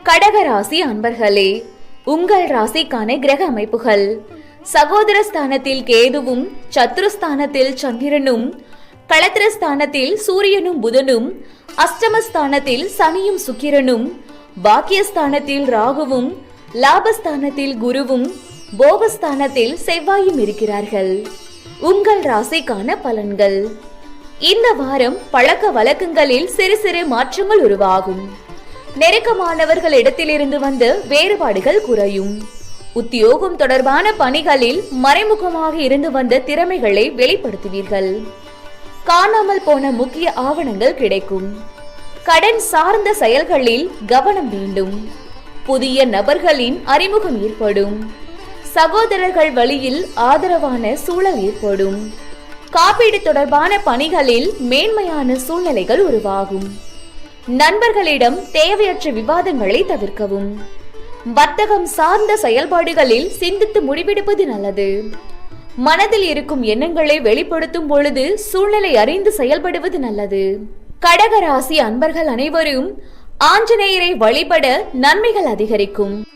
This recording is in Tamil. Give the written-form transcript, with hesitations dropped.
கடகராசி அன்பர்களே, உங்கள் ராசிக்கான கிரக அமைப்புகள். சகோதர ஸ்தானத்தில் கேதுவும், சத்ருஸ்தானத்தில் சந்திரனும், களத்திரஸ்தானத்தில் சூரியனும் புதனும், அஷ்டமஸ்தானத்தில் சனியும் சுக்கிரனும், பாக்கியஸ்தானத்தில் ராகுவும், லாபஸ்தானத்தில் குருவும், போகஸ்தானத்தில் செவ்வாயும் இருக்கிறார்கள். உங்கள் ராசிக்கான பலன்கள். இந்த வாரம் பழக்க வழக்கங்களில் சிறு சிறு மாற்றங்கள் உருவாகும். நெருக்கமானவர்களிடத்திலிருந்து வந்த வேறுபாடுகள் குறையும். உத்தியோகம் தொடர்பான பணிகளில் மறைமுகமாக இருந்து வந்த திறமைகளை வெளிப்படுத்துவீர்கள். காணாமல் போன முக்கிய ஆவணங்கள் கிடைக்கும். கடன் சார்ந்த செயல்களில் கவனம் வேண்டும். புதிய நபர்களின் அறிமுகம் ஏற்படும். சகோதரர்கள் வழியில் ஆதரவான சூழல் ஏற்படும். காப்பீடு தொடர்பான பணிகளில் மேன்மையான சூழ்நிலைகள் உருவாகும். நண்பர்களிடம் தேவையற்ற விவாதங்களை தவிர்க்கவும். வர்த்தகம் சார்ந்த செயல்பாடுகளில் சிந்தித்து முடிவெடுப்பது நல்லது. மனதில் இருக்கும் எண்ணங்களை வெளிப்படுத்தும் பொழுது சூழ்நிலை அறிந்து செயல்படுவது நல்லது. கடகராசி அன்பர்கள் அனைவரும் ஆஞ்சநேயரை வழிபட நன்மைகள் அதிகரிக்கும்.